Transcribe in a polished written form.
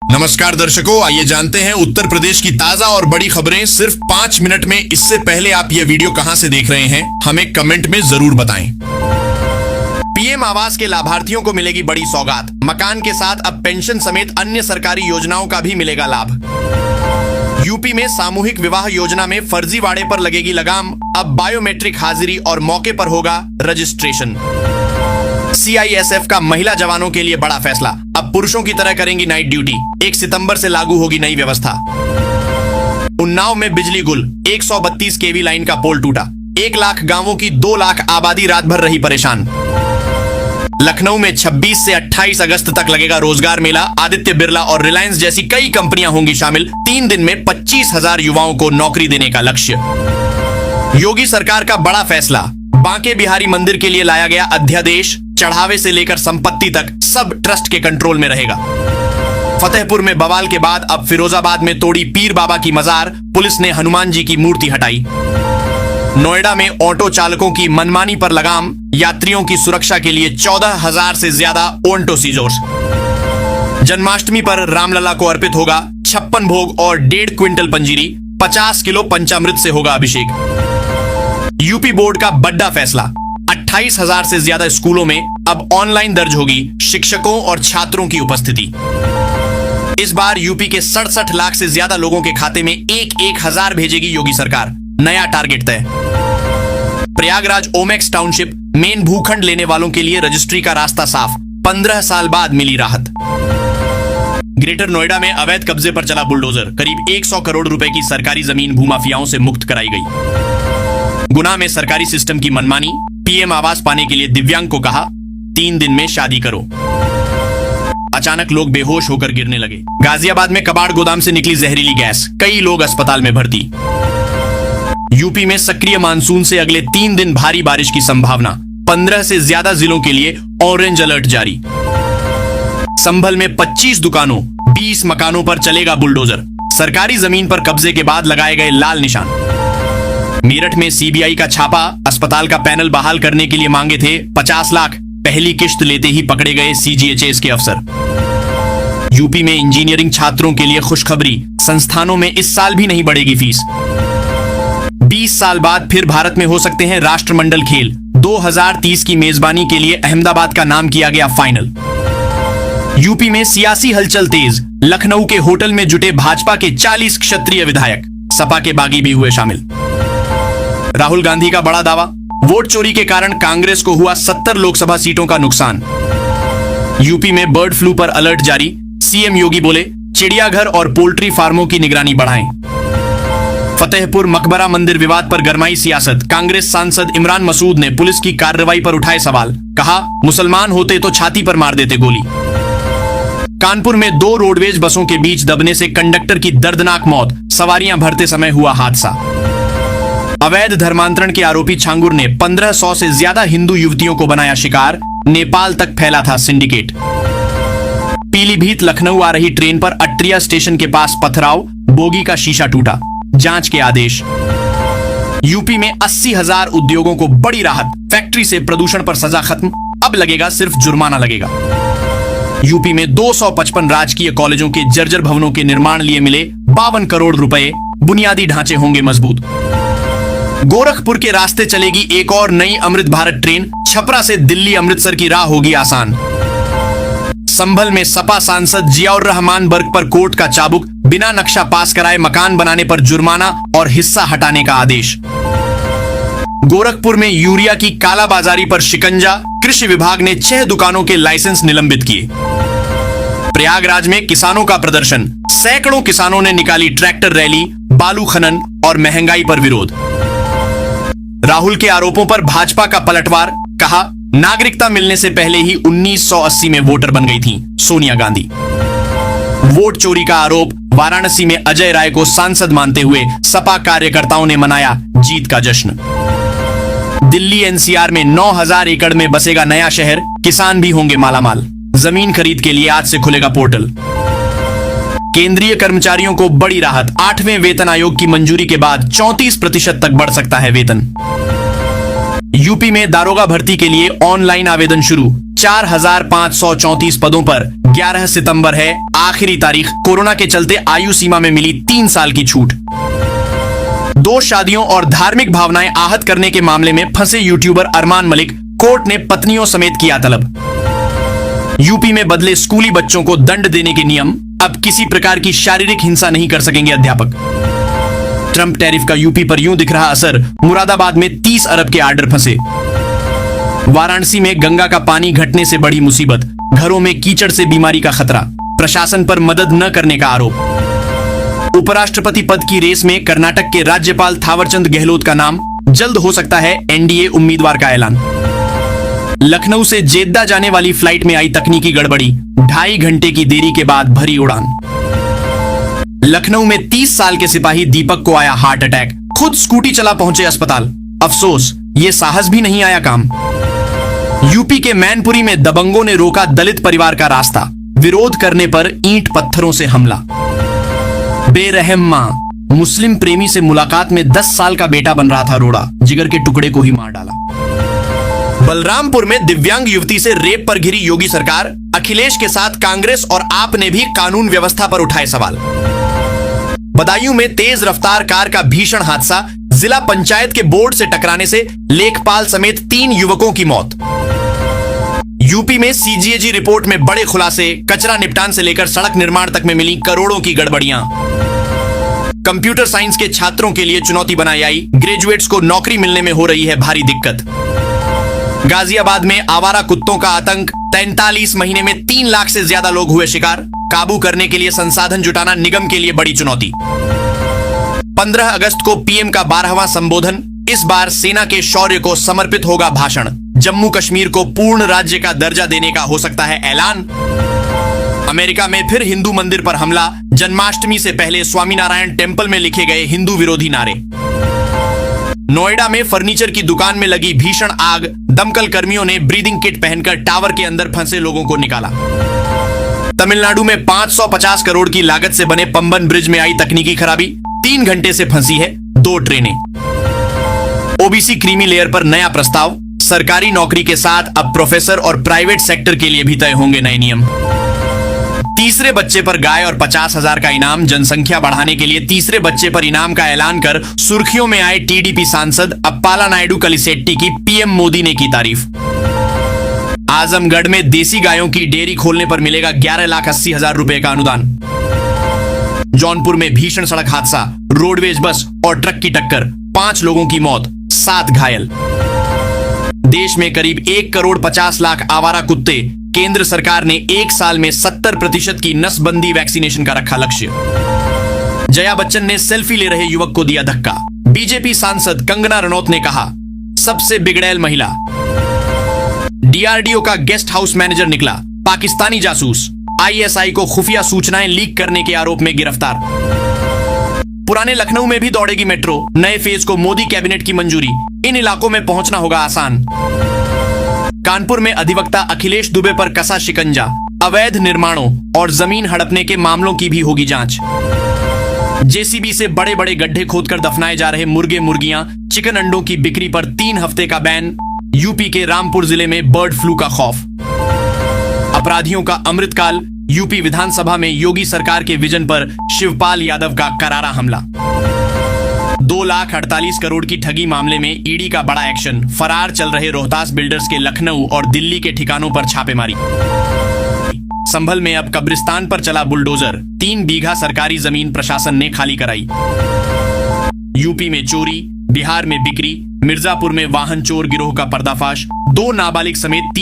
नमस्कार दर्शकों, आइए जानते हैं उत्तर प्रदेश की ताजा और बड़ी खबरें सिर्फ 5 मिनट में। इससे पहले आप ये वीडियो कहां से देख रहे हैं, हमें कमेंट में जरूर बताएं। पीएम आवास के लाभार्थियों को मिलेगी बड़ी सौगात। मकान के साथ अब पेंशन समेत अन्य सरकारी योजनाओं का भी मिलेगा लाभ। यूपी में सामूहिक विवाह योजना में फर्जीवाड़े पर लगेगी लगाम। अब बायोमेट्रिक हाजिरी और मौके पर होगा रजिस्ट्रेशन। सीआईएसएफ का महिला जवानों के लिए बड़ा फैसला, अब पुरुषों की तरह करेंगी नाइट ड्यूटी। 1 सितंबर से लागू होगी नई व्यवस्था। उन्नाव में बिजली गुल, 132 केवी लाइन का पोल टूटा। 1 लाख गांवों की 2 लाख आबादी रात भर रही परेशान। लखनऊ में 26 से 28 अगस्त तक लगेगा रोजगार मेला। आदित्य बिरला और रिलायंस जैसी कई कंपनियां होंगी शामिल। 3 दिन में 25,000 युवाओं को नौकरी देने का लक्ष्य। योगी सरकार का बड़ा फैसला, बांके बिहारी मंदिर के लिए लाया गया अध्यादेश। चढ़ावे से लेकर संपत्ति तक सब ट्रस्ट के कंट्रोल में रहेगा। फतेहपुर में बवाल के बाद अब फिरोजाबाद में तोड़ी पीर बाबा की मजार। पुलिस ने हनुमान जी की मूर्ति हटाई। नोएडा में ऑटो चालकों की मनमानी पर लगाम। यात्रियों की सुरक्षा के लिए 14,000 से ज्यादा ओंटो सीजोर्स। जन्माष्टमी पर रामलला को अर्पित होगा 56 भोग और 1.5 क्विंटल पंजीरी। 50 किलो पंचामृत से होगा अभिषेक। यूपी बोर्ड का बड़ा फैसला, 28,000 से ज्यादा स्कूलों में अब ऑनलाइन दर्ज होगी शिक्षकों और छात्रों की उपस्थिति। इस बार यूपी के 67 लाख से ज्यादा लोगों के खाते में 1,000 भेजेगी योगी सरकार। नया टारगेट तय। प्रयागराज ओमेक्स टाउनशिप मेन भूखंड लेने वालों के लिए रजिस्ट्री का रास्ता साफ। 15 साल बाद मिली राहत। ग्रेटर नोएडा में अवैध कब्जे पर चला बुलडोजर। करीब 100 करोड़ रुपए की सरकारी जमीन भूमाफियाओं से मुक्त कराई गई। गुना में सरकारी सिस्टम की मनमानी। पीएम आवास पाने के लिए दिव्यांग को कहा 3 दिन में शादी करो। अचानक लोग बेहोश होकर गिरने लगे। गाजियाबाद में कबाड़ गोदाम से निकली जहरीली गैस, कई लोग अस्पताल में भर्ती। यूपी में सक्रिय मानसून से अगले 3 दिन भारी बारिश की संभावना। 15 से ज्यादा जिलों के लिए ऑरेंज अलर्ट जारी। संभल में 25 दुकानों 20 मकानों पर चलेगा बुलडोजर। सरकारी जमीन पर कब्जे के बाद लगाए गए लाल निशान। मेरठ में सीबीआई का छापा। अस्पताल का पैनल बहाल करने के लिए मांगे थे 50 लाख। पहली किश्त लेते ही पकड़े गए सीजीएचएस के अफसर। यूपी में इंजीनियरिंग छात्रों के लिए खुशखबरी, संस्थानों में इस साल भी नहीं बढ़ेगी फीस। 20 साल बाद फिर भारत में हो सकते हैं राष्ट्रमंडल खेल। 2030 की मेजबानी के लिए अहमदाबाद का नाम किया गया फाइनल। यूपी में सियासी हलचल तेज। लखनऊ के होटल में जुटे भाजपा के 40 क्षत्रिय विधायक। सपा के बागी भी हुए शामिल। राहुल गांधी का बड़ा दावा, वोट चोरी के कारण कांग्रेस को हुआ 70 लोकसभा सीटों का नुकसान। यूपी में बर्ड फ्लू पर अलर्ट जारी। सीएम योगी बोले चिड़ियाघर और पोल्ट्री फार्मों की निगरानी बढ़ाएं। फतेहपुर मकबरा मंदिर विवाद पर गरमाई सियासत। कांग्रेस सांसद इमरान मसूद ने पुलिस की कार्रवाई पर उठाए सवाल। कहा मुसलमान होते तो छाती पर मार देते गोली। कानपुर में 2 रोडवेज बसों के बीच दबने से कंडक्टर की दर्दनाक मौत। सवारियां भरते समय हुआ हादसा। अवैध धर्मांतरण के आरोपी छांगुर ने 1500 से ज्यादा हिंदू युवतियों को बनाया शिकार। नेपाल तक फैला था सिंडिकेट। पीलीभीत लखनऊ आ रही ट्रेन पर अट्रिया स्टेशन के पास पथराव। बोगी का शीशा टूटा। जांच के आदेश। यूपी में 80,000 उद्योगों को बड़ी राहत। फैक्ट्री से प्रदूषण पर सजा खत्म, अब लगेगा सिर्फ जुर्माना लगेगा। यूपी में 255 राजकीय कॉलेजों के जर्जर भवनों के निर्माण लिए मिले 52 करोड़ रुपए। बुनियादी ढांचे होंगे मजबूत। गोरखपुर के रास्ते चलेगी एक और नई अमृत भारत ट्रेन। छपरा से दिल्ली अमृतसर की राह होगी आसान। संभल में सपा सांसद जियाउर रहमान बर्ग पर कोर्ट का चाबुक। बिना नक्शा पास कराए मकान बनाने पर जुर्माना और हिस्सा हटाने का आदेश। गोरखपुर में यूरिया की कालाबाजारी पर शिकंजा। कृषि विभाग ने 6 दुकानों के लाइसेंस निलंबित किए। प्रयागराज में किसानों का प्रदर्शन। सैकड़ों किसानों ने निकाली ट्रैक्टर रैली। बालू खनन और महंगाई पर विरोध। राहुल के आरोपों पर भाजपा का पलटवार। कहा नागरिकता मिलने से पहले ही 1980 में वोटर बन गई थी सोनिया गांधी। वोट चोरी का आरोप। वाराणसी में अजय राय को सांसद मानते हुए सपा कार्यकर्ताओं ने मनाया जीत का जश्न। दिल्ली एनसीआर में 9,000 एकड़ में बसेगा नया शहर। किसान भी होंगे मालामाल। जमीन खरीद के लिए आज से खुलेगा पोर्टल। केंद्रीय कर्मचारियों को बड़ी राहत। 8वें वेतन आयोग की मंजूरी के बाद 34% तक बढ़ सकता है वेतन। यूपी में दारोगा भर्ती के लिए ऑनलाइन आवेदन शुरू। 4,534 पदों पर 11 सितंबर है आखिरी तारीख। कोरोना के चलते आयु सीमा में मिली 3 साल की छूट। 2 शादियों और धार्मिक भावनाएं आहत करने के मामले में फंसे यूट्यूबर अरमान मलिक, कोर्ट ने पत्नियों समेत किया तलब। यूपी में बदले स्कूली बच्चों को दंड देने के नियम, अब किसी प्रकार की शारीरिक हिंसा नहीं कर सकेंगे अध्यापक। ट्रंप टैरिफ का यूपी पर यूं दिख रहा असर, मुरादाबाद में 30 अरब के ऑर्डर फंसे। वाराणसी में गंगा का पानी घटने से बढ़ी मुसीबत, घरों में कीचड़ से बीमारी का खतरा, प्रशासन पर मदद न करने का आरोप। उपराष्ट्रपति पद की रेस में कर्नाटक के राज्यपाल थावरचंद गहलोत का नाम, जल्द हो सकता है एनडीए उम्मीदवार का ऐलान। लखनऊ से जेद्दा जाने वाली फ्लाइट में आई तकनीकी गड़बड़ी, 2.5 घंटे की देरी के बाद भरी उड़ान। लखनऊ में 30 साल के सिपाही दीपक को आया हार्ट अटैक, खुद स्कूटी चला पहुंचे अस्पताल। अफसोस, ये साहस भी नहीं आया काम। यूपी के मैनपुरी में दबंगों ने रोका दलित परिवार का रास्ता, विरोध करने पर ईंट पत्थरों से हमला। बेरहम मां, मुस्लिम प्रेमी से मुलाकात में 10 साल का बेटा बन रहा था रोड़ा, जिगर के टुकड़े को ही मार डाला। बलरामपुर में दिव्यांग युवती से रेप पर घिरी योगी सरकार, अखिलेश के साथ कांग्रेस और आप ने भी कानून व्यवस्था पर उठाए सवाल। बदायूं में तेज रफ्तार कार का भीषण हादसा, जिला पंचायत के बोर्ड से टकराने से लेखपाल समेत 3 युवकों की मौत। यूपी में सीजीएजी रिपोर्ट में बड़े खुलासे, कचरा निपटान से लेकर सड़क निर्माण तक में मिली करोड़ों की गड़बड़ियां। कंप्यूटर साइंस के छात्रों के लिए चुनौती बनाई आई, ग्रेजुएट्स को नौकरी मिलने में हो रही है भारी दिक्कत। गाजियाबाद में आवारा कुत्तों का आतंक, 43 महीने में 3 लाख से ज्यादा लोग हुए शिकार, काबू करने के लिए संसाधन जुटाना निगम के लिए बड़ी चुनौती। 15 अगस्त को पीएम का 12वां संबोधन, इस बार सेना के शौर्य को समर्पित होगा भाषण। जम्मू कश्मीर को पूर्ण राज्य का दर्जा देने का हो सकता है ऐलान। अमेरिका में फिर हिंदू मंदिर पर हमला, जन्माष्टमी से पहले स्वामीनारायण टेम्पल में लिखे गए हिंदू विरोधी नारे। नोएडा में फर्नीचर की दुकान में लगी भीषण आग, दमकल कर्मियों ने ब्रीदिंग किट पहनकर टावर के अंदर फंसे लोगों को निकाला। तमिलनाडु में 550 करोड़ की लागत से बने पंबन ब्रिज में आई तकनीकी खराबी, 3 घंटे से फंसी है 2 ट्रेनें। ओबीसी क्रीमी लेयर पर नया प्रस्ताव, सरकारी नौकरी के साथ अब प्रोफेसर और प्राइवेट सेक्टर के लिए भी तय होंगे नए नियम। तीसरे बच्चे पर गाय और 50,000 का इनाम, जनसंख्या बढ़ाने के लिए तीसरे बच्चे पर इनाम का ऐलान कर सुर्खियों में आए टीडीपी सांसद अप्पाला नायडू कलिसेट्टी की पीएम मोदी ने की तारीफ। आजमगढ़ में देसी गायों की डेयरी खोलने पर मिलेगा 11,80,000 रुपए का अनुदान। जौनपुर में भीषण सड़क हादसा, रोडवेज बस और ट्रक की टक्कर, 5 लोगों की मौत, 7 घायल। देश में करीब 1 करोड़ 50 लाख आवारा कुत्ते, केंद्र सरकार ने 1 साल में 70% की नसबंदी वैक्सीनेशन का रखा लक्ष्य। जया बच्चन ने सेल्फी ले रहे युवक को दिया धक्का। बीजेपी सांसद कंगना रनौत ने कहा, सबसे बिगड़ैल महिला। डीआरडीओ का गेस्ट हाउस मैनेजर निकला पाकिस्तानी जासूस, आईएसआई को खुफिया सूचनाएं लीक करने के आरोप में गिरफ्तार। पुराने लखनऊ में भी दौड़ेगी मेट्रो, नए फेज को मोदी कैबिनेट की मंजूरी, इन इलाकों में पहुंचना होगा आसान। कानपुर में अधिवक्ता अखिलेश दुबे पर कसा शिकंजा, अवैध निर्माणों और जमीन हड़पने के मामलों की भी होगी जांच। जेसीबी से बड़े बड़े गड्ढे खोदकर दफनाए जा रहे मुर्गे मुर्गियां, चिकन अंडों की बिक्री पर 3 हफ्ते का बैन। यूपी के रामपुर जिले में बर्ड फ्लू का खौफ। अपराधियों का अमृतकाल, यूपी विधानसभा में योगी सरकार के विजन पर शिवपाल यादव का करारा हमला। 2,48 करोड़ की ठगी मामले में ईडी का बड़ा एक्शन, फरार चल रहे रोहतास बिल्डर्स के लखनऊ और दिल्ली के ठिकानों पर छापेमारी। संभल में अब कब्रिस्तान पर चला बुलडोजर, 3 बीघा सरकारी जमीन प्रशासन ने खाली कराई। यूपी में चोरी, बिहार में बिक्री, मिर्जापुर में वाहन चोर गिरोह का पर्दाफाश, 2 नाबालिग समेत